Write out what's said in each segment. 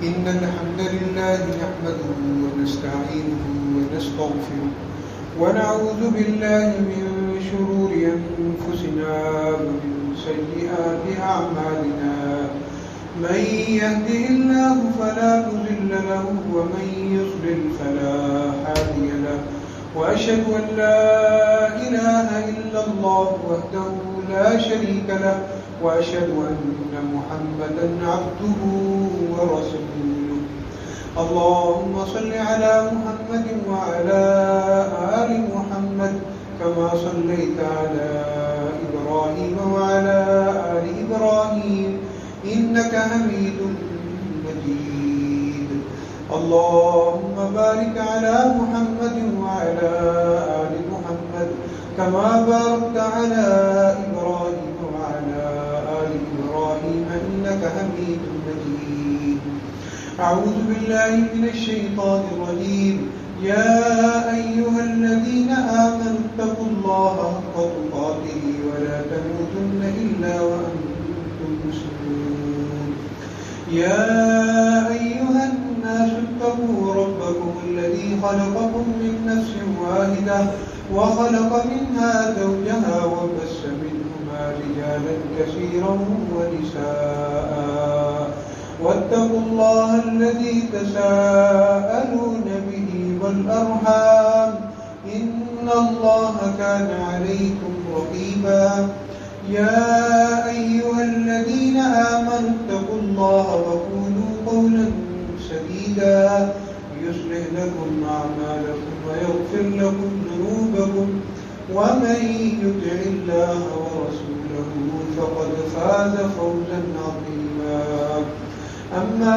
إن الحمد لله نحمده ونستعينه ونستغفره ونعوذ بالله من شرور أنفسنا ومن سيئات أعمالنا من يهده الله فلا مضل له ومن يضلل فلا هادي له وأشهد أن لا إله إلا الله وحده لا شريك له وأشهد أن محمدا عبده ورسوله اللهم صل على محمد وعلى آل محمد كما صليت على إبراهيم وعلى آل إبراهيم إنك حميد مجيد اللهم بارك على محمد وعلى آل محمد كما باركت على إبراهيم وعلى آل إبراهيم إنك حميد مجيد أعوذ بالله من الشيطان الرجيم يا أيها الذين آمنوا اتقوا الله حق تقاته ولا تموتن إلا وأنتم مسلمون يا أيها الناس اتقوا ربكم الذي خلقكم من نفس واحدة وخلق منها زوجها وبث منهما رجالا كثيرا ونساء واتقوا الله الذي تساءلون به والأرحام إن الله كان عليكم رقيبا يا أيها الذين آمنوا اتقوا الله وقولوا قولا سديدا يصلح لكم أعمالكم ويغفر لكم ذنوبكم ومن يطع الله ورسوله فقد فاز فوزا عظيما أما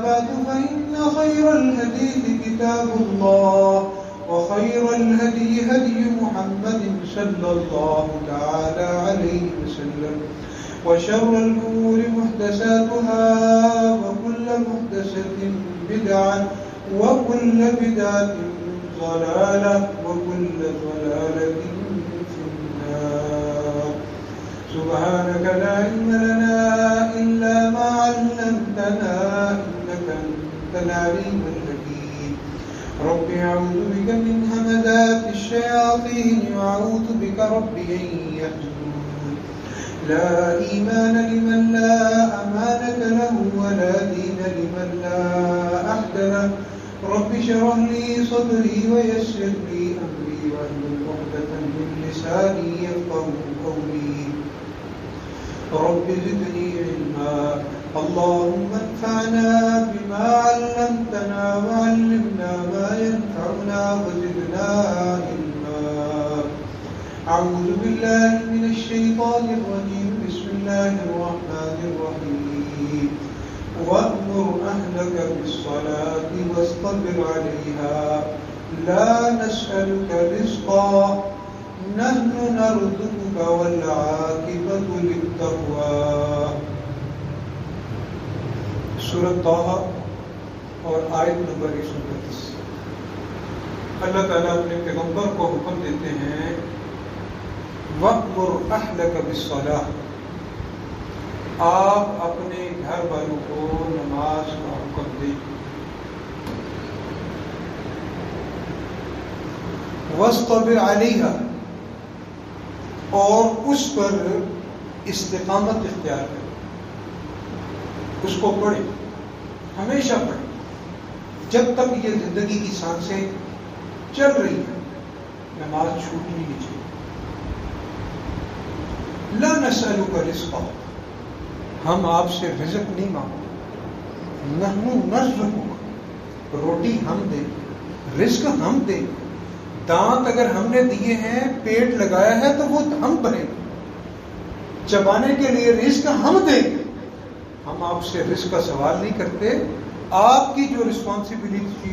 بعد فإن خير الحديث كتاب الله وخير الهدي هدي محمد صلى الله تعالى عليه وسلم وشر الأمور محدثاتها وكل محدثة بدعة وكل بدعة ضلالة وكل ضلالة في النار سبحانك لا علم لنا إلا ما علمتنا إنك أنت العليم الحكيم رب أعوذ بك من همزات الشياطين وأعوذ بك رب أن يحضرون لا إيمان لمن لا أمانة له ولا دين لمن لا عهد له رب اشرح لي صدري ويسر لي أمري واحلل عقدة من لساني يفقهوا قولي رب زدني علما اللهم انفعنا بما علمتنا وعلمنا ما ينفعنا وزدنا علما أعوذ بالله من الشيطان الرجيم بسم الله الرحمن الرحيم وأمر أهلك بالصلاة واصطبر عليها لا نسألك رزقا نحن نرزقك والعاقبة للتقوى سورۃ طٰہٰ اور آیت نمبر 129 اللہ تعالیٰ اپنے پیغمبر کو حکم دیتے ہیں وَأْمُرْ أَهْلَكَ بِالصَّلَاةِ آپ اپنے گھر والوں کو نماز کا حکم دیں وَاسْطَبِرْ عَلَيْهَا اور اس پر استقامت اختیار کریں اس کو پڑھیں ہمیشہ پڑھیں جب تک یہ زندگی کی سانسیں چل رہی ہیں نماز چھوٹنی نہیں چاہیے لا نسألک رزقا ہم آپ سے رزق نہیں مانگتے نحن نرزقک روٹی ہم دیں رزق ہم دیں دانت اگر ہم نے دیے ہیں پیٹ لگایا ہے تو وہ ہم بھریں گے چبانے کے لیے رزق ہم دیں گے ہم آپ سے رزق کا سوال نہیں کرتے آپ کی جو رسپانسبلٹی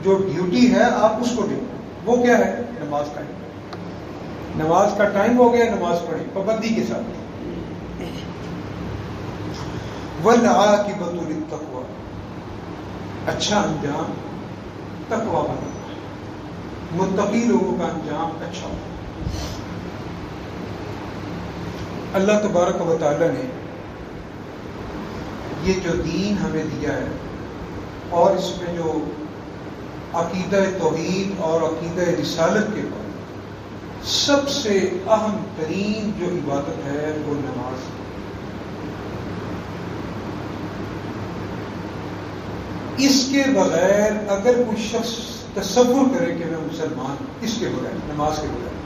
جو ڈیوٹی ہے آپ اس کو دیں وہ کیا ہے نماز کا ٹائم نماز کا ٹائم ہو گیا نماز پڑھیں پابندی کے ساتھ وَالْعَاقِبَةُ لِلتَّقْوَىٰ اچھا انجام تقویٰ بنانا متقی لوگوں کا انجام اچھا ہو اللہ تبارک و تعالی نے یہ جو دین ہمیں دیا ہے اور اس میں جو عقیدہ توحید اور عقیدہ رسالت کے بعد سب سے اہم ترین جو عبادت ہے وہ نماز ہے۔ اس کے بغیر اگر کوئی شخص تصور کرے کہ میں مسلمان ہوں، اس کے بغیر، نماز کے بغیر،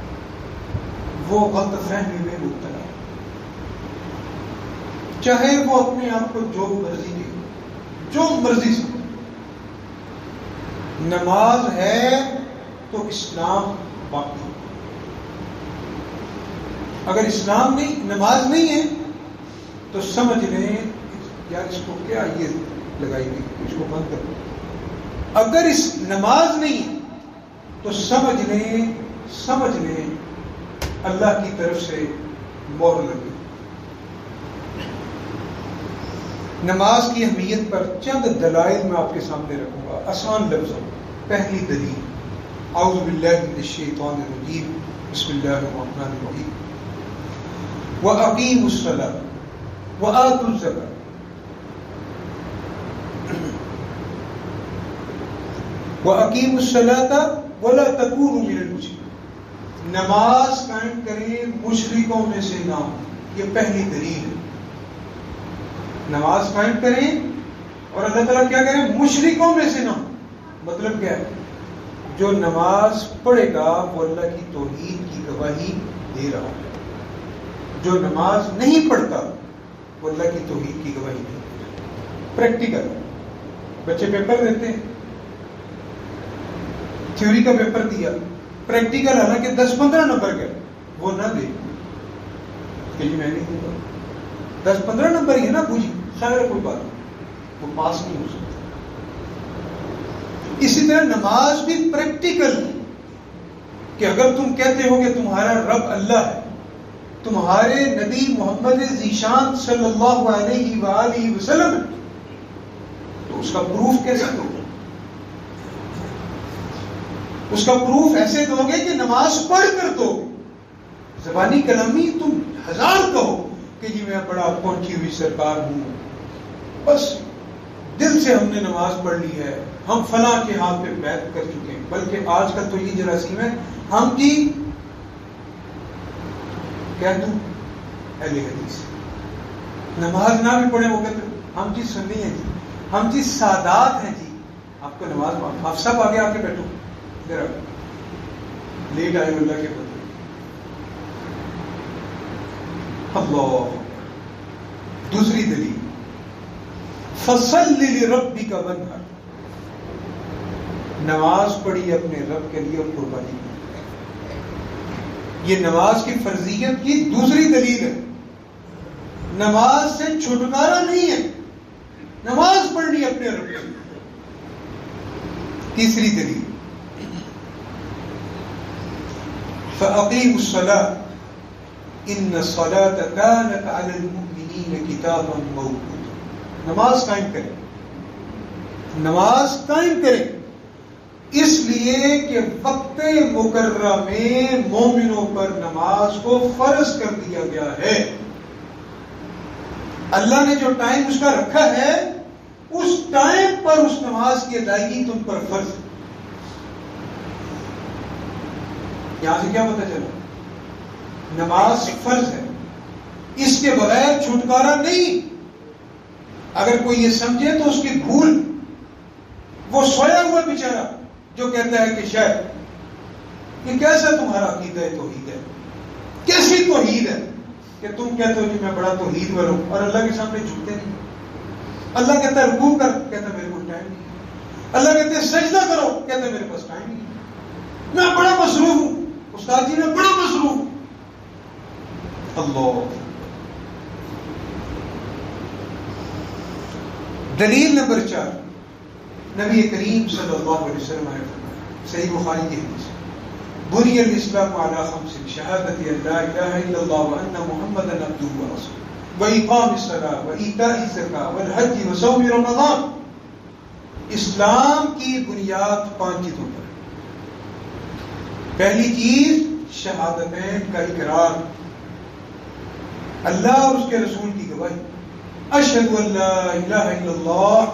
وہ غلط فہمی میں مبتلا ہے، چاہے وہ اپنے آپ کو جو مرضی دے، جو مرضی سے۔ نماز ہے تو اسلام باقی، اگر اسلام نہیں، نماز نہیں ہے تو سمجھ لیں یار اس کو کیا یہ لگائی گئی، اس کو بند کر۔ اگر اس نماز نہیں ہے تو سمجھ لیں اللہ کی طرف سے مہر لگی۔ نماز کی اہمیت پر چند دلائل میں آپ کے سامنے رکھوں گا، آسان لفظوں۔ پہلی دلیل، اعوذ باللہ من الشیطان الرجیم، بسم اللہ الرحمن الرحیم، وَأَقِيمُوا الصَّلَاةَ وَآتُوا الزَّكَاةَ وَأَقِيمُوا الصَّلَاةَ وَلَا تَكُونُوا مِنَ الْمُشْرِكِينَ، نماز قائم کریں مشرکوں میں سے نہ ہوں۔ یہ پہلی دلیل ہے، نماز قائم کریں اور اللہ تعالیٰ کیا کریں، مشرکوں میں سے نہ ہوں۔ مطلب کیا ہے، جو نماز پڑھے گا وہ اللہ کی توحید کی گواہی دے رہا ہے، جو نماز نہیں پڑھتا وہ اللہ کی توحید کی گواہی نہیں دیتا۔ پریکٹیکل، بچے پیپر دیتے ہیں، تھیوری کا پیپر دیا، پریکٹیکل حالانکہ 10-15 نمبر کا، وہ نہ دے کہ جی میں نہیں دوں گا، 10-15 نمبر ہی ہے نا پوچھی، خیر کوئی بات نہیں، وہ پاس نہیں ہو سکتا۔ اسی طرح نماز بھی پریکٹیکل ہے کہ اگر تم کہتے ہو کہ تمہارا رب اللہ ہے، تمہارے نبی محمد ذیشان صلی اللہ علیہ وآلہ وسلم ہے، تو اس کا پروف کیسے دو گے؟ اس کا پروف ایسے دو گے کہ نماز پڑھ کر دو گے۔ زبانی کلامی تم 1000 کہو کہ جی میں بڑا پہنچی ہوئی سرکار ہوں، بس دل سے ہم نے نماز پڑھ لی ہے، ہم فلاں کے ہاتھ پہ بیعت کر چکے ہیں۔ بلکہ آج کل تو یہ جراثیم ہے، ہم جی کہہ دوں اہل حدیث، نماز نہ بھی پڑھے وہ کہتے ہم جی سنی ہیں جی، ہم جی سادات ہیں جی، آپ کو نماز آپ سب آگے آ کے بیٹھو، لیٹ آئے اللہ کے بدلے۔ اللہ۔ دوسری دلیل، فَصَلِّ لِرَبِّكَ وَانْحَرْ، نماز پڑھی اپنے رب کے لیے اور قربانی کی۔ یہ نماز کی فرضیت کی دوسری دلیل ہے۔ نماز سے چھٹکارا نہیں ہے، نماز پڑھنی اپنے رب کے لیے۔ تیسری دلیل، فَأَقِيمُوا الصَّلَاةَ إِنَّ الصَّلَاةَ كَانَتْ عَلَى الْمُؤْمِنِينَ كِتَابًا مَوْقُوتًا، نماز قائم کریں، نماز قائم کریں، اس لیے کہ وقت مقررہ میں مومنوں پر نماز کو فرض کر دیا گیا ہے۔ اللہ نے جو ٹائم اس کا رکھا ہے، اس ٹائم پر اس نماز کی ادائیگی تم پر فرض ہے۔ یہاں سے کیا پتہ چلا؟ نماز فرض ہے، اس کے بغیر چھٹکارا نہیں۔ اگر کوئی یہ سمجھے تو اس کی بھول، وہ سویا ہوا بیچارہ جو کہتا ہے کہ شاید یہ کیسا تمہارا عقیدہ توحید ہے، کیسی توحید ہے کہ تم کہتے ہو کہ میں بڑا توحید والا ہوں اور اللہ کے سامنے جھکتے نہیں۔ اللہ کہتا ہے رکوع کر، کہتا ہے میرے کو ٹائم نہیں۔ اللہ کہتے ہیں سجدہ کرو، کہتا ہے میرے پاس ٹائم نہیں۔ میں بڑا مصروف ہوں، استاد جی میں بڑا مصروف ہوں۔ اللہ۔ دلیل نمبر 4، نبی کریم صلی اللہ علیہ وسلم نے فرمایا، صحیح بخاری کی حدیث، بنی الاسلام علی 5، شہادت ان لا الہ الا اللہ وان محمدا عبدہ ورسولہ واقام الصلاۃ وایتاء الزکاۃ والحج وصوم رمضان۔ اسلام کی بنیاد 5 چیزوں پر ہے۔ پہلی چیز شہادتین کا اقرار، اللہ اور اس کے رسول کی گواہی، اشہد ان لا الہ الا اللہ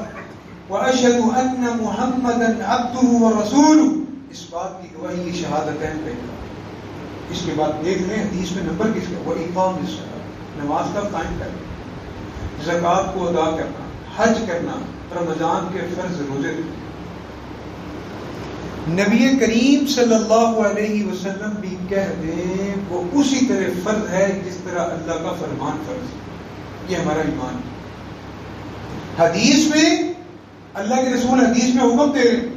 وَأَشْهَدُ أَنَّ مُحَمَّدًا عَبْدُهُ وَرَسُولُهُ، اس بات کی گواہی یہ شہادتین پہ۔ اس کے بعد دیکھ لیں حدیث میں نمبر کس کا، وَإِقَامِ الصَّلَاةِ، نماز کا قائم کرنا، زکوٰۃ کو ادا کرنا، حج کرنا، رمضان کے فرض روزے۔ نبی کریم صلی اللہ علیہ وسلم بھی کہہ دیں وہ اسی طرح فرض ہے جس طرح اللہ کا فرمان فرض ہے۔ یہ ہمارا ایمان ہے۔ حدیث میں اللہ کے رسول حدیث میں حکم دے رہے ہیں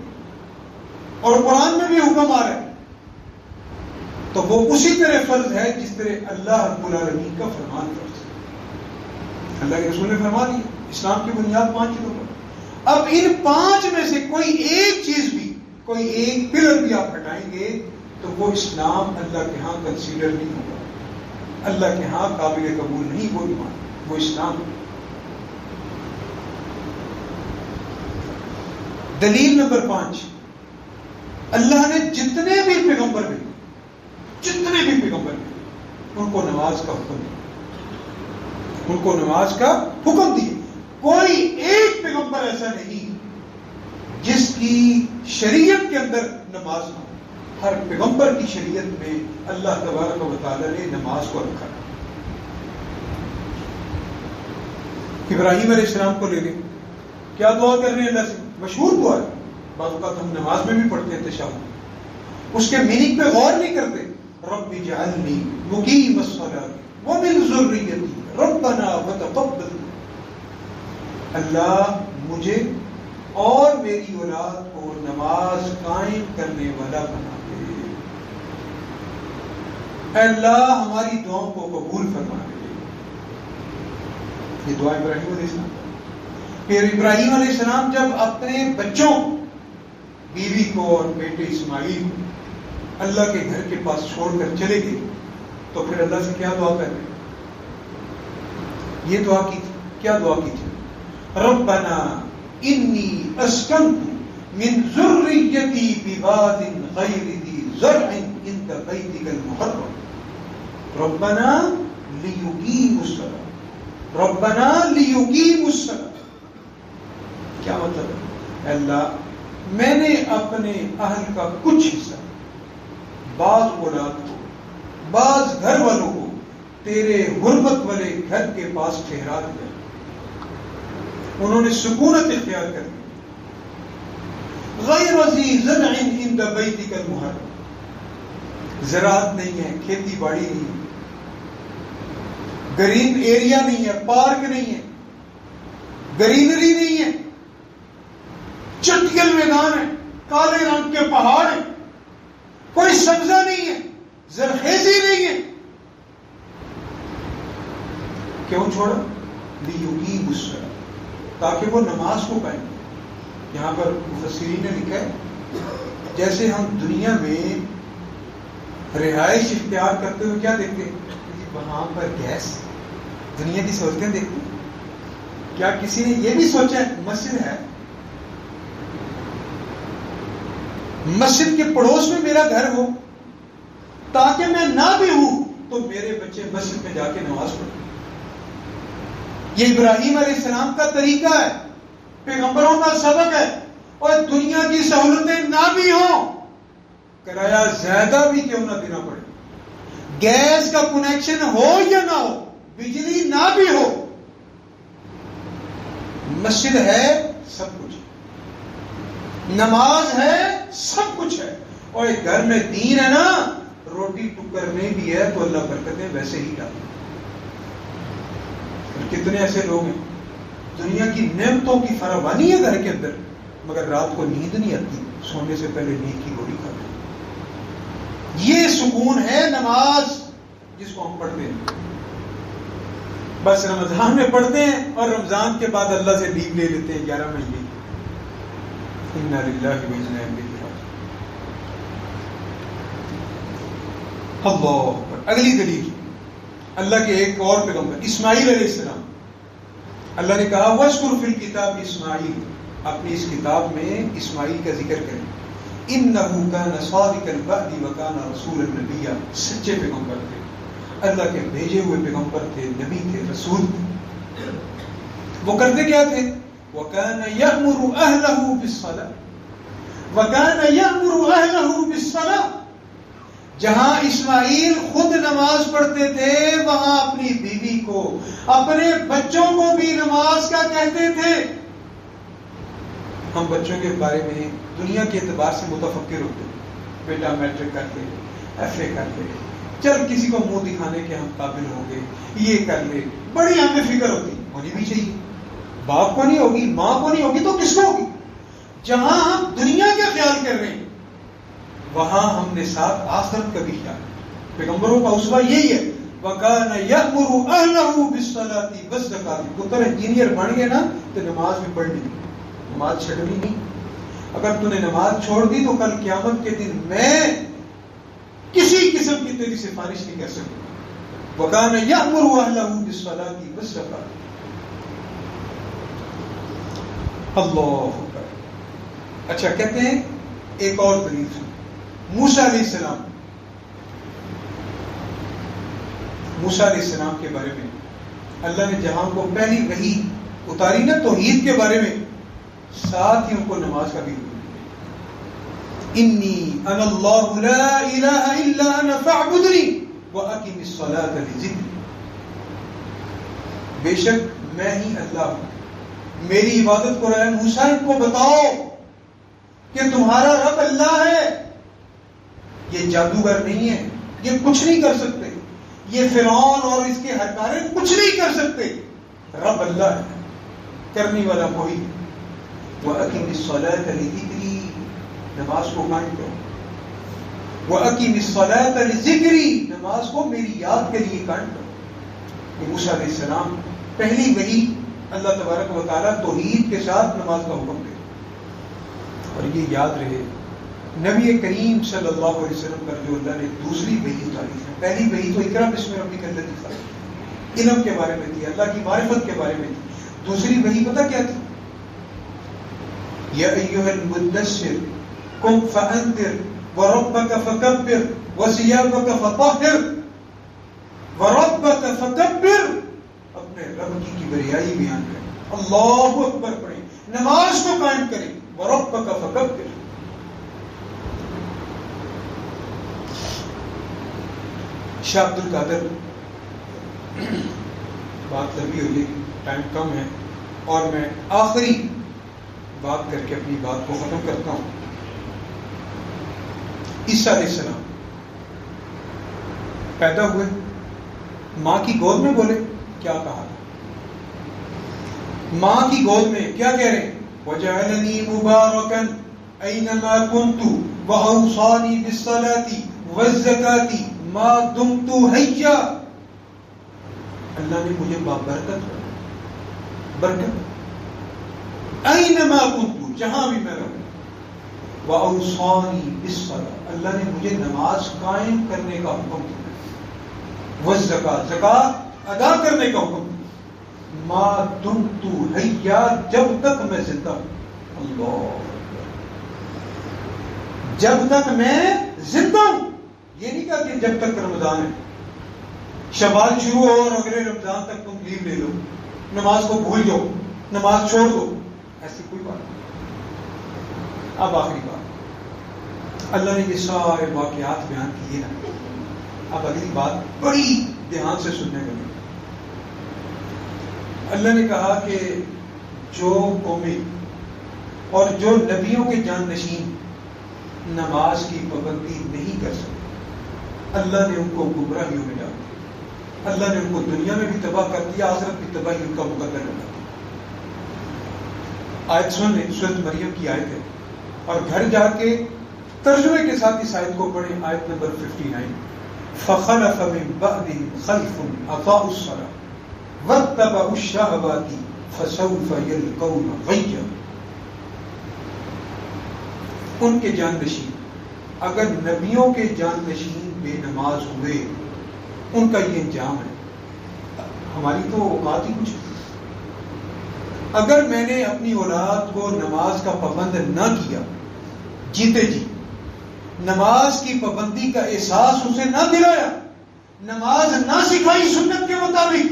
اور قرآن میں بھی حکم آ رہا ہے، تو وہ اسی طرح فرض ہے جس طرح اللہ رب العالمین کا فرمان فرض ہے۔ اللہ کے رسول نے فرما دیا اسلام کی بنیاد 5 چیزوں پر۔ اب ان 5 میں سے کوئی ایک چیز بھی، کوئی ایک پلر بھی آپ ہٹائیں گے تو وہ اسلام اللہ کے ہاں کنسیڈر نہیں ہوگا، اللہ کے ہاں قابل قبول نہیں وہ ایمان، وہ اسلام۔ دلیل نمبر 5، اللہ نے جتنے بھی پیغمبر بھیجے، ان کو نماز کا حکم دیا، ان کو نماز کا حکم دیا۔ کوئی ایک پیغمبر ایسا نہیں جس کی شریعت کے اندر نماز نہ ہو۔ ہر پیغمبر کی شریعت میں اللہ تبارک و تعالی نے نماز کو رکھا۔ ابراہیم علیہ السلام کو لے لیں، کیا دعا کر رہے ہیں اللہ سے؟ مشہور دعا ہے، بعض اوقات ہم نماز میں بھی پڑھتے ہیں تشہد، اس کے میننگ پہ غور نہیں کرتے۔ رب اجعلنی مقیم الصلاۃ ومن ذریتی ربنا وتقبل، اللہ مجھے اور میری اولاد کو نماز قائم کرنے والا بنا دے، اے اللہ ہماری دعاؤں کو قبول فرما دے۔ یہ دعا ابراہیم علیہ السلام۔ پھر ابراہیم علیہ السلام جب اپنے بچوں، بیوی کو اور بیٹے اسماعیل کو اللہ کے گھر کے پاس چھوڑ کر چلے گئے تو پھر اللہ سے کیا دعا کر رہے؟ یہ دعا کی تھی، کیا دعا کی تھی؟ ربنا انی اسکنت من ذریتی بواد غیر ذی زرع عند بیتک المحرم ربنا لیقیموا الصلاۃ، ربنا لیقیموا الصلاۃ۔ کیا مطلب ہے؟ اللہ میں نے اپنے اہل کا کچھ حصہ، بعض اولاد کو، بعض گھر والوں کو تیرے غربت والے گھر کے پاس ٹھہرا دیا، انہوں نے سکونت اختیار کر دی۔ غیر ذی زرع عند بیتک المحرم، زراعت نہیں ہے، کھیتی باڑی نہیں ہے، گرین ایریا نہیں ہے، پارک نہیں ہے، گرینری نہیں ہے، چٹکل میدان ہے، کالے رنگ کے پہاڑ ہیں، کوئی سبزہ نہیں ہے، زرخیزی نہیں ہے۔ کیوں چھوڑا؟ لیقیموا الصلاۃ، تاکہ وہ نماز کو قائم کریں۔ یہاں پر مفسرین نے لکھا ہے جیسے ہم دنیا میں رہائش اختیار کرتے ہوئے کیا دیکھتے ہیں؟ وہاں پر گیس، دنیا کی سہولتیں دیکھتے ہیں۔ کیا کسی نے یہ بھی سوچا ہے مسجد ہے، مسجد کے پڑوس میں میرا گھر ہو تاکہ میں نہ بھی ہوں تو میرے بچے مسجد میں جا کے نماز پڑھیں؟ یہ ابراہیم علیہ السلام کا طریقہ ہے، پیغمبروں کا سبق ہے۔ اور دنیا کی سہولتیں نہ بھی ہوں، کرایہ زیادہ بھی کیوں نہ دینا پڑے، گیس کا کنیکشن ہو یا نہ ہو، بجلی نہ بھی ہو، مسجد ہے، سب کچھ ہے، نماز ہے، سب کچھ ہے۔ اور ایک گھر میں دین ہے نا، روٹی ٹکر میں بھی ہے تو اللہ برکتیں ویسے ہی ڈالے۔ کتنے ایسے لوگ ہیں دنیا کی نعمتوں کی فراوانی ہے گھر کے اندر، مگر رات کو نیند نہیں آتی، سونے سے پہلے نیند کی گولی کھاتے ہیں۔ یہ سکون ہے نماز جس کو ہم پڑھتے ہیں، بس رمضان میں پڑھتے ہیں اور رمضان کے بعد اللہ سے لیو لے لیتے ہیں 11 مہینے۔ انا للہ و انا الیہ راجعون۔ اللہ اکبر۔ اگلی دلیل اللہ کے ایک اور پیغمبر اسماعیل علیہ السلام، اللہ نے کہا وَاذْكُرْ فِي الْكِتَابِ اسماعیل، اپنی اس کتاب میں اسماعیل کا ذکر کریں، إِنَّهُ كَانَ صَادِقَ الْوَعْدِ وَكَانَ رَسُولًا نَبِيًّا، سچے پیغمبر تھے، اللہ کے بھیجے ہوئے پیغمبر تھے، نبی تھے، رسول تھے۔ وہ کرتے کیا تھے؟ وَكَانَ يَأْمُرُ أَهْلَهُ بِالصَّلَاةِ وَكَانَ يَأْمُرُ أَهْلَهُ بِالصَّلَاةِ. جہاں اسماعیل خود نماز پڑھتے تھے وہاں اپنی بیوی کو، اپنے بچوں کو بھی نماز کا کہتے تھے. ہم بچوں کے بارے میں دنیا کے اعتبار سے متفکر ہوتے ہیں. بیٹا میٹرک کر لے، ایف اے کر لے، چل کسی کو منہ دکھانے کے ہم قابل ہوں گے، یہ کر لے. بڑی ہمیں فکر ہوتی، ہونی بھی چاہیے. باپ کو نہیں ہوگی، ماں کو نہیں ہوگی تو کس کو ہوگی؟ جہاں ہم دنیا کا خیال کر رہے ہیں وہاں ہم نے ساتھ آخرت کا بھی خیال. پیغمبروں کا اسوہ یہی ہے. وَكَانَ يَأْمُرُ أَهْلَهُ بِالصَّلَاةِ وَالزَّكَاةِ. پتر انجینئر بن گئے نا تو نماز بھی پڑھنی، نماز چھڑنی نہیں. اگر تو نے نماز چھوڑ دی تو کل قیامت کے دن میں کسی قسم کی تیری سفارش نہیں کر سکتا. وَكَانَ يَأْمُرُ أَهْلَهُ بِالصَّلَاةِ وَالزَّكَاةِ. اللہ اکبر. اچھا کہتے ہیں ایک اور دلیل موسیٰ علیہ السلام. موسیٰ علیہ السلام کے بارے میں اللہ نے جہاں کو پہلی وحی اتاری نا توحید کے بارے میں، ساتھ ہی ان کو نماز کا بھی حکم دیا. انی انا اللہ لا الہ الا انا فاعبدنی واقم الصلاۃ لذکری. بے شک میں ہی اللہ ہوں، میری عبادت کو رہے. موسیٰ ان کو بتاؤ کہ تمہارا رب اللہ ہے. یہ جادوگر نہیں ہے، یہ کچھ نہیں کر سکتے. یہ فرعون اور اس کے ہرکارے کچھ نہیں کر سکتے. رب اللہ ہے، کرنے والا کوئی. وَأَقِمِ الصَّلَاةَ لِذِكْرِي. نماز کو قائم کرو. وَأَقِمِ الصَّلَاةَ لِذِكْرِي. نماز کو میری یاد کے لیے قائم کرو. یہ موسیٰ علیہ السلام پہلی وحی اللہ تبارک و تعالیٰ توحید کے ساتھ نماز کا حکم دے. اور یہ یاد رہے نبی کریم صلی اللہ علیہ وسلم پر جو اللہ نے دوسری وحی اتاری ہے. پہلی وحی تو اقرا بسم ربک الذی خلق، علم کے بارے میں تھی، اللہ کی معرفت کے بارے میں تھی. دوسری وحی پتہ کیا تھی؟ یا ایھا المدثر قم فانذر وربک فکبر وثیابک فطہر. وربک فکبر، اپنے رب کی کبریائی بیان کریں، اللہ اکبر پڑھیں، نماز کو قائم کریں. وربک فکبر. شاہ عبد القادر، بات لمبی ہو گئی، ٹائم کم ہے، اور میں آخری بات کر کے اپنی بات کو ختم کرتا ہوں. عیسیٰ علیہ السلام پیدا ہوئے، ماں کی گود میں بولے. کیا کہا؟ ماں کی گود میں کیا کہہ رہے ہیں؟ وَجَعَلَنِي مُبَارَكًا أَيْنَمَا كُنْتُ وَأَوْصَانِي بِالصَّلَاةِ وَالزَّكَاةِ مَا دُمْتُ حَيًّا. اللہ نے مجھے بابرکت برکت أَيْنَمَا كُنْتُ، جہاں بھی میں رہوں. وَأَوْصَانِي بِالصَّلَاةِ، اللہ نے مجھے نماز قائم کرنے کا حکم دیا. وَالزَّكَاةِ، زکات ادا کرنے کا حکم. ما دمت حیا، جب تک میں زندہ ہوں. اللہ، جب تک میں زندہ ہوں. یہ نہیں کہا کہ جب تک رمضان ہے، شوال شروع ہو اور اگلے رمضان تک تم لیو لے لو، نماز کو بھول جاؤ، نماز چھوڑ دو. ایسی کوئی بات نہیں. اب آخری بات، اللہ نے یہ سارے واقعات بیان کیے نا، اب اگلی بات بڑی دھیان سے سننے میں. اللہ نے کہا کہ جو قومیں اور جو نبیوں کے جانشین نماز کی پابندی نہیں کر سکتے، اللہ نے ان کو گمراہیوں میں ڈال دیا. اللہ نے ان کو دنیا میں بھی تباہ کر دیا، آخرت بھی تباہی ان کا مقدر بنا دیا. آیت سن لیں، سورۃ مریم کی آیت ہے، اور گھر جا کے ترجمے کے ساتھ اس آیت کو پڑھیں. آیت نمبر 59. فَخَلَفَ مِن بَعْدِهِمْ خَلْفٌ أَضَاعُوا الصَّلَاةَ وَاتَّبَعُوا الشَّهَوَاتِ فَسَوْفَ يَلْقَوْنَ غَيًّا. ان کے جانشین، اگر نبیوں کے جانشین بے نماز ہوئے، ان کا یہ انجام ہے. ہماری تو اوقات ہی کچھ. اگر میں نے اپنی اولاد کو نماز کا پابند نہ کیا، جیتے جی نماز کی پابندی کا احساس اسے نہ دلایا، نماز نہ سکھائی سنت کے مطابق،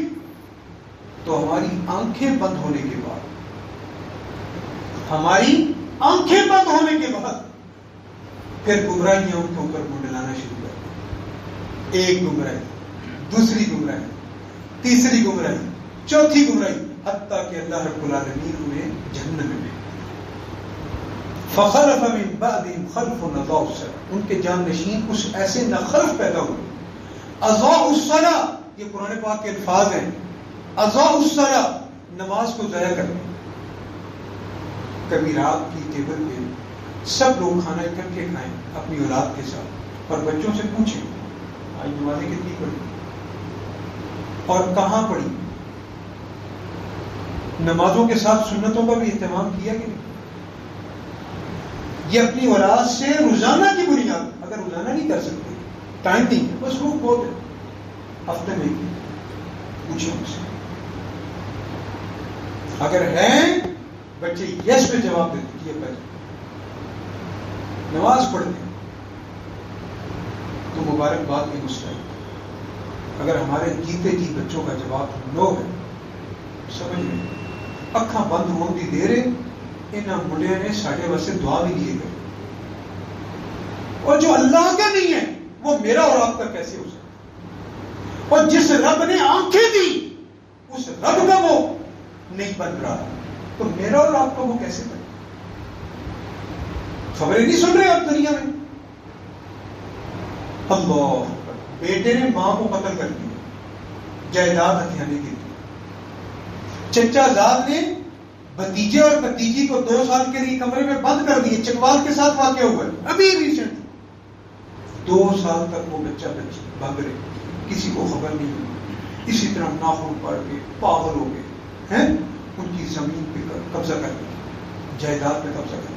تو ہماری آنکھیں بند ہونے کے بعد ہماری آنکھیں بند ہونے کے بعد پھر گمراہیاں ان کے اوپر منڈلانا شروع کر دیں. ایک گمراہی، دوسری گمراہی، تیسری گمراہی، چوتھی گمراہی، حتیٰ کہ اللہ رب العالمین انہیں جہنم میں فخلف من بعدهم خلف اضاعوا الصلاۃ، ان کے جانشین کچھ ایسے نخلف پیدا ہوئے. اضاعوا الصلاۃ، یہ قرآن پاک کے الفاظ ہیں. اضاعوا الصلاۃ، نماز کو ضائع کر دیں. کبھی رات کی ٹیبل پہ سب لوگ کھانا اکٹھے کھائیں اپنی اولاد کے ساتھ اور بچوں سے پوچھیں آج نمازیں کتنی پڑھی اور کہاں پڑھی. نمازوں کے ساتھ سنتوں کا بھی اہتمام کیا کہ نہیں؟ یہ اپنی اولاد سے روزانہ کی بنیاد، اگر روزانہ نہیں کر سکتے، ٹائم نہیں ہے، بس روک بہت ہے، ہفتے میں پوچھیں ان سے. اگر ہیں بچے یس پہ جواب دیتے کہ یہ پہلے نماز پڑھتے تو مبارکباد کی مستحق. اگر ہمارے جیتے جی بچوں کا جواب نو ہے، سمجھ میں اکھاں بند ہون دی دیر ہے، انہاں منڈیاں نے ساڈے واسطے دعا بھی لیے گئے، اور جو اللہ کا نہیں ہے وہ میرا اور آپ کا کیسے ہو سکتا؟ اور جس رب نے آنکھیں دی اس رب کا وہ نہیں بن رہا تو میرا اور آپ کا وہ کیسے بنے؟ خبریں نہیں سن رہے آپ دنیا میں؟ اللہ، بیٹے نے ماں کو قتل کر دیا جائیداد ہتھیانے کے لیے. چچا زاد نے بھتیجے اور بھتیجی کو 2 سال کے لیے کمرے میں بند کر دیے. چکوال کے ساتھ واقع ہوا ہے ابھی ریسنٹ. 2 سال تک وہ بچہ بچی بند رہے، کسی کو خبر نہیں ہوئی. اسی طرح ناخن پڑ کے پاگل ہو گئے ہیں، ان کی زمین پہ قبضہ کر لیا، جائیداد پہ قبضہ کر لیا.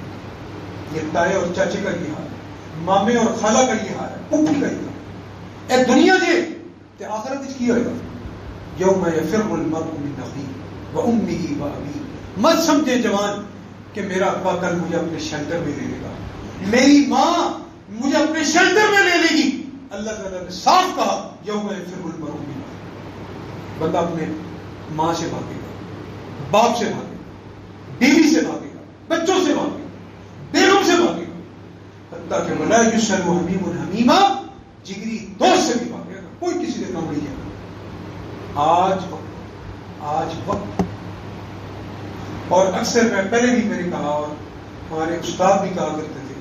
یہ تائے اور چاچے کا یہ حال ہے، مامے اور خالہ کا یہ حال ہے، پھوپھی کا یہ حال ہے. اے دنیا جے تے آخرت اس کی ہوئے گا. یوم یفر المرء من اخیہ وامہ وابیہ. مت سمجھے جوان کہ میرا ابا کل مجھے اپنے شیلٹر میں لے لے گا، میری ماں مجھے اپنے شیلٹر میں لے لے گی. اللہ تعالیٰ نے صاف کہا یوم یفر المرء من اخیہ. بندہ اپنے ماں سے بھاگے گا، باپ سے بھاگے گا، بیوی سے بھاگے گا، بچوں سے بھاگے گا، بیگم سے بھاگے گا، حتیٰ کہ ولا یسأل حمیم حمیما، جگری دوست سے بھی بھاگے گا. کوئی کسی سے کم نہیں ہے. آج وقت، اور اکثر میں پہلے بھی میں نے کہا اور ہمارے استاد بھی کہا کرتے تھے،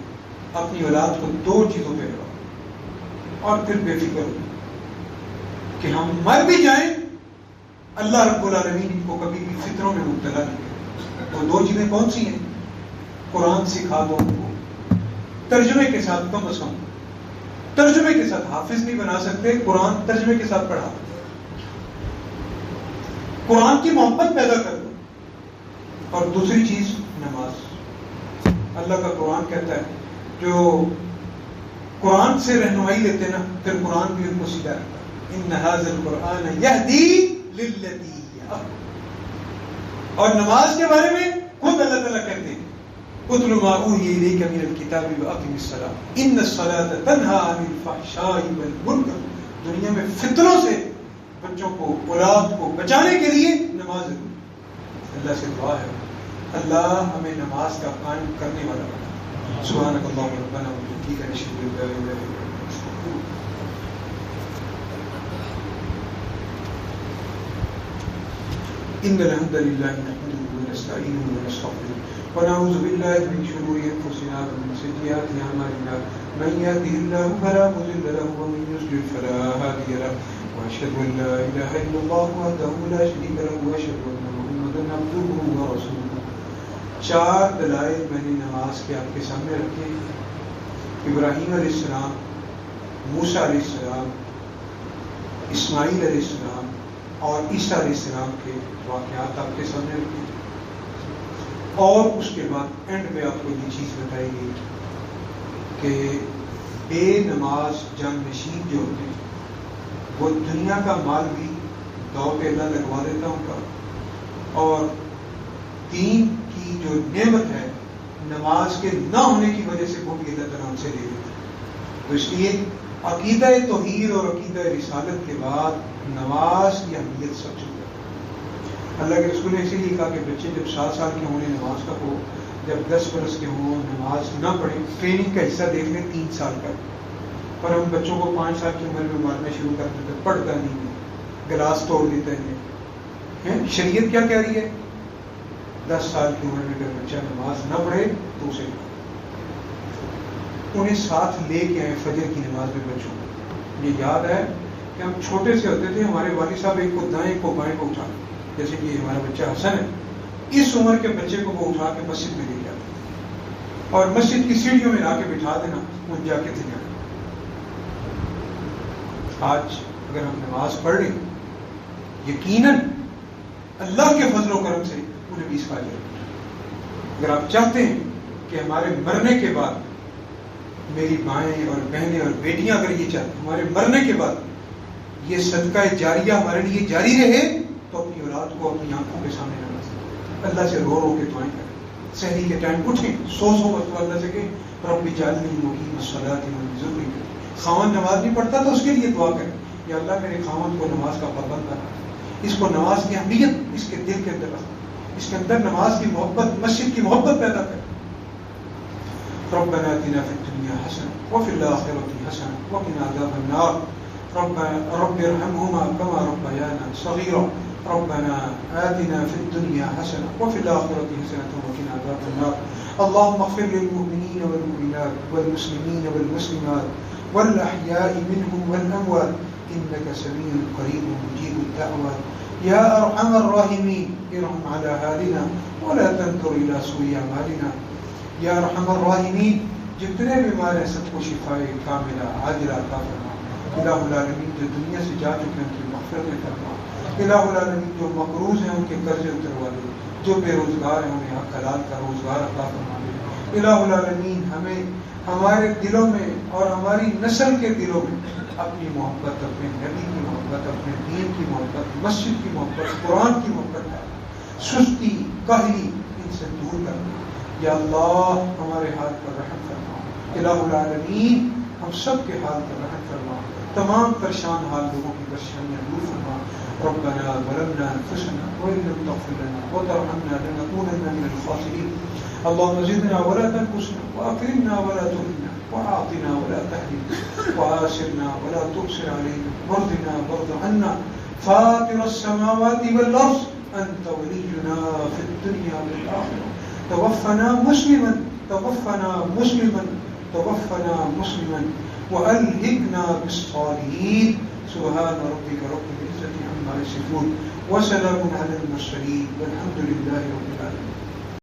اپنی اولاد کو 2 چیزوں پہ لگاؤ اور پھر بے فکر ہو کہ ہم مر بھی جائیں اللہ رب العالمین ان کو کبھی بھی فطروں میں مبتلا نہیں کرے. وہ 2 چیزیں کون سی ہیں؟ قرآن سکھا دو ان کو ترجمے کے ساتھ، کم از کم ترجمے کے ساتھ. حافظ نہیں بنا سکتے، قرآن ترجمے کے ساتھ پڑھا. قرآن کی محبت پیدا کر دو. اور دوسری چیز نماز. اللہ کا قرآن کہتا ہے جو قرآن سے رہنمائی لیتے نا، پھر قرآن بھی ان کو سیدھا رکھتا ہے. ان ھذا القرآن یہدی للتی ہی اقوم. اور نماز کے بارے میں خود اللہ تعالیٰ کہتے ہیں اتل ما اوحی الیک من الکتاب واقم الصلاۃ ان الصلاۃ تنہی عن الفحشاء والمنکر. دنیا میں فتنوں سے بچوں کو، اولاد کو بچانے کے لیے نماز ضروری. اللہ سے دعا ہے اللہ ہمیں نماز کا قائم کرنے والا بنا. سبحانک اللہم ربنا وبحمدک نشہد ان لا الہ الا انت نستغفرک. ان الحمد للہ نحمده ونستعینه ونستغفره ونعوذ باللہ من شرور انفسنا ومن سیئات اعمالنا من يهده الله فلا مضل له ومن يضلل فلا هادي له واشهد ان لا اله الا الله وحده لا شريك له واشهد ان محمدا عبده ورسوله. 4 دلائل میں نے نماز کے آپ کے سامنے رکھے. ابراہیم علیہ السلام، موسیٰ علیہ السلام، اسماعیل علیہ السلام اور عیسیٰ علیہ السلام کے واقعات آپ کے سامنے رکھے. اور اس کے بعد اینڈ میں آپ کو یہ چیز بتائی گئی کہ بے نماز جانشین جو ہوتے ہیں وہ دنیا کا مال بھی دو پہ اللہ لگوا دیتا ان کا، اور دین کی جو نعمت ہے نماز کے نہ ہونے کی وجہ سے وہ بھی اللہ تعالیٰ ان سے لے لیتا. تو اس لیے عقیدہ توحید اور عقیدہ رسالت کے بعد نماز کی اہمیت سب سے. اللہ کے رسول نے اسی لیے کہا کہ بچے جب 7 سال کے ہونے نماز کا کو جب 10 برس کے ہوں نماز نہ پڑھیں، ٹریننگ کا حصہ دیکھ لیں 3 سال کا، پر ہم بچوں کو 5 سال کی عمر میں مارنا شروع کر دیتے، پڑھتا نہیں ہے، گلاس توڑ دیتا ہے۔ شریعت کیا کہہ رہی ہے؟ 10 سال کی عمر میں اگر بچہ نماز نہ پڑھے تو اسے انہیں ساتھ لے کے آئے فجر کی نماز میں بچوں کو۔ یہ یاد ہے کہ ہم چھوٹے سے ہوتے تھے، ہمارے والد صاحب ایک کو دائیں ایک کو بائیں کو اٹھا، جیسے کہ ہمارا بچہ حسن ہے، اس عمر کے بچے کو وہ اٹھا کے مسجد میں لے جاتے اور مسجد کی سیڑھیوں میں لا کے بٹھا دینا، ان جا کے تھے۔ آج اگر ہم نماز پڑھ لیں، یقیناً اللہ کے فضل و کرم سے انہیں 20 فائدے ہیں۔ اگر آپ چاہتے ہیں کہ ہمارے مرنے کے بعد میری مائیں اور بہنیں اور بیٹیاں اگر یہ چاہتے ہمارے مرنے کے بعد یہ صدقہ جاریہ ہمارے لیے جاری رہے، تو اپنی اولاد کو اپنی آنکھوں کے سامنے نہ رکھیں، اللہ سے رو رو کے دعائیں کریں، سحری کے ٹائم اٹھیں، 100 مرتبہ اللہ سے کہ رب اجعلنی مقیم الصلاۃ ومن ذریتی۔ خاوند نماز نہیں پڑھتا تو اس کے لیے دعا کریں، یا اللہ میرے خاوند کو نماز کا پابند بنا، اس کو نماز کی اہمیت اس کے دل کے اندر رکھیں، اس کے اندر نماز کی محبت، مسجد کی محبت پیدا کریں۔ ربنا آتنا في الدنيا حسنة وفي الآخرة حسنة وقنا عذاب النار رب ارحمهما كما ربيانا صغيرا ربنا آتنا في الدنيا حسنة وفي الآخرة حسنة وقنا عذاب النار اللهم اغفر للمؤمنين والمؤمنات والمسلمين والمسلمات والأحياء منهم والأموات إنك سميع قريب مجيب الدعوات يا أرحم الراحمين ارحم على حالنا ولا تنظر إلى سوء أعمالنا یا ارحم الراحمین، جتنے بیمار ہیں سب کو شفائے کاملہ عاجلہ عطا فرما۔ الہ العالمین جو دنیا سے جا چکے ہیں ان کی مغفرت فرما۔ الہ العالمین جو مقروض ہیں ان کے قرضے اتروا دے، جو بے روزگار ہیں انہیں حق حلال کا روزگار عطا فرما دے۔ الہ العالمین ہمیں ہمارے دلوں میں اور ہماری نسل کے دلوں میں اپنی محبت، اپنے نبی کی محبت، اپنے دین کی محبت، مسجد کی محبت، قرآن کی محبت ہے، سستی کاہلی ان سے دور کر دے۔ یا اللہ ہمارے حال پر رحم فرما۔ الہ العالمین ہم سب کے حال پر رحم فرما، تمام پریشان حال لوگوں کی پریشانیاں دور فرما۔ ربنا ظلمنا انفسنا وان لم تغفر لنا وترحمنا لنكونن من الخاسرين اللهم زدنا ولا تنقصنا واكرمنا ولا تهنا واعطنا ولا تحرمنا وآثرنا ولا تؤثر علينا وارضنا وارض عنا فاطر السماوات والارض انت ولينا في الدنيا والاخره توفنا مسلما توفنا مسلما توفنا مسلما وألحقنا بالصالحين سبحان ربك رب العزة عما يصفون وسلام على المرسلين والحمد لله رب العالمين۔